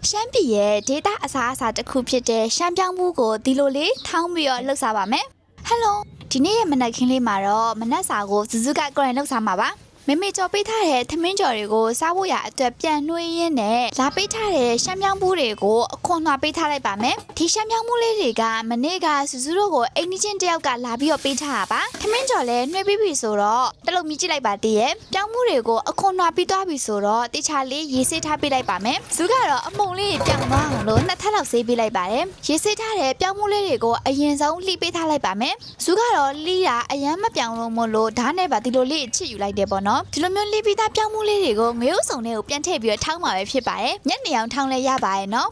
ရှမ်းပြည်ရဲ့ဒေတာအစားအစာတစ်ခုဖြစ်တဲ့ရှမ်းပြောင်းမှုကိုဒီလိုလေးထောင်းပြီးတော့လှုပ်စားပါမယ်ဟယ်လိုဒီနေ့ရဲ့မနက်ခင်းလေးမှာတော့မနက်စာကိုစုစုကကိုယ်တိုင်လှုပ်စားမှာပါမမေကြော်ပေးထားတဲ့သမင်းကြော်တွေကိုစားဖို့ရအတွက်ပြန်နှွှေးရင်းနဲ့လာပေးထားတဲ့ရှမ်းမြောင်းဘူးတွေကိုအခွန်နှွာပေးထားလိုက်ပါမယ်ဒီရှမ်းမြောင်းဘူးလေးတွေကမနေ့ကစုစုတို့ကိုအိမ်နီးချင်းတယောက်ကလာပြီးတော့ပေးထားတာပါသမင်းကြော်လည်းနှွှေးပြီးပြီဆိုတော့တလုံးမြည်ကြည့်လိုက်ပါတည်းရဲ့ပြောင်းမှုတွေကိုအခွန်နှွာပြီးသွားပြီဆိုတော့တေချာလေးရေးဆေးထားပေးလိုက်ပါမယ်စုကတော့အမုံလေးပြောင်းသွားအောင်လို့နှစ်ထပ်လောက်ဆေးပေးလိုက်ပါတယ်ရေးဆေးထားတဲ့ပြောင်းမှုလေးတွေကိုအရင်ဆုံးလှိပေးထားလိုက်ပါမယ်စုကတော့လှိတာအရန်မပြောင်းလို့မလို့ဓာတ်နဲ့ပါဒီလိုလေးချစ်ယူလိုက်တယ်ပေါ့နော်ဒီလိုမျိုးလေးပြီးသားပြောင်းမှုလေးတွေကိုငရုတ်စုံတွေကိုပြန်ထည့်ပြီးတော့ထောင်းမှာပဲဖြစ်ပါတယ်ညနေအောင်ထောင်းလဲရပါရဲ့နော်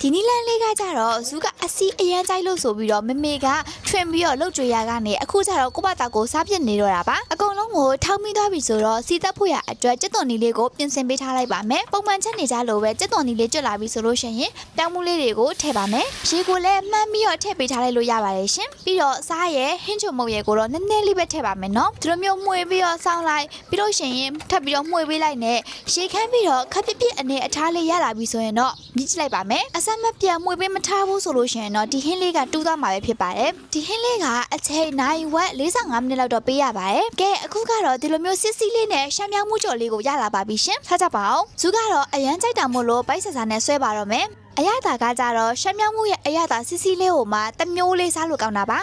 ဒီနီလန်လေးကကြတော့ဇူးကအစီအရန်ကြိုက်လို့ဆိုပြီးတော့မမေကထွင်ပြီးတော့လှုပ်ကြွေရကနေအခုကျတော့ကိုမတာကိုစားပြစ်နေတော့တာပါအကုန်လုံးကိုထောင်းပြီးသွားပြီဆိုတော့စီသက်ဖို့ရအတွက်ကြက်သွန်နီလေးကိုပြင်ဆင်ပေးထားလိုက်ပါမယ်ပုံမှန်ချက်နေကြလို့ပဲကြက်သွန်နီလေးကျွတ်လာပြီဆိုလို့ရှိရင်ပြောင်းမှုလေးတွေကိုထည့်ပါမယ်ရေကိုလည်းမှန်းပြီးတော့ထည့်ပေးထားလိုက်လို့ရပါတယ်ရှင်ပြီးတော့စားရဲ့ဟင်းချုံမုတ်ရဲ့ကိုတော့နည်းနည်းလေးပဲထည့်ပါမယ်နော်ဒီလိုမျိုးမှွေပြီးတော့စောင်းလိုက်ပြီးလို့ရှိရင်ထပ်ပြီးတော့မှွေပေးလိုက်နဲ့ရေခမ်းပြီးတော့ခပ်ပြစ်ပြစ်အနေအထားလေးရလာပြီဆိုရင်တော့မြည်ကြည့်လိုက်ပါမယ်အစမပြန်မှွေပေးမထားဘူးဆိုလို့ရှိရင်တော့ဒီဟင်းလေးကတူးသွားမှာပဲဖြစ်ပါတယ်ဒီဟင်းလေးကအချိန်နိုင်ဝက်45မိနစ်လောက်တော့ပေးရပါတယ်ကဲအခုကတော့ဒီလိုမျိုးစစ်စီးလေးနဲ့ရှမ်းမြောင်းမှုကြော်လေးကိုရလာပါပြီရှင်ထားကြပါအောင်ဇူးကတော့အရန်ကြိုက်တာမို့လို့ပိုက်ဆဆာနဲ့ဆွဲပါတော့မယ်အရသာကကြတော့ရှမ်းမြောင်းမှုရဲ့အရသာစစ်စီးလေးကိုမှတမျိုးလေးစားလို့ကောင်းတာပါ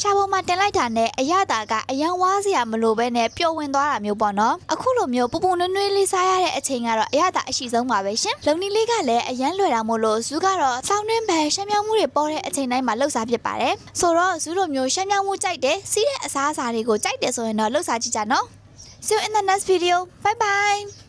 ရှာပေါ်မှာတင်လိုက်တာနဲ့အရသာကအရန်ဝါးစရာမလိုပဲနဲ့ပျော်ဝင်သွားတာမျိုးပေါ့နော်အခုလိုမျိုးပူပူနွေးနွေးလေးစားရတဲ့အချိန်ကတော့အရသာအရှိဆုံးပါပဲရှင်လုံနီလေးကလည်းအရန်လွယ်တာမို့လို့ဇူးကတော့စောင်းနှင်းပဲရှမ်းမြောင်းမှုတွေပေါ်တဲ့အချိန်တိုင်းမှာလှုပ်စားဖြစ်ပါတယ်ဆိုတော့ဇူးလိုမျိုးရှမ်းမြောင်းမှုကြိုက်တယ်စီးတဲ့အစားအစာတွေကိုကြိုက်တယ်ဆိုရင်တော့လှုပ်စားကြည့်ကြနော်See you in the next video. Bye bye.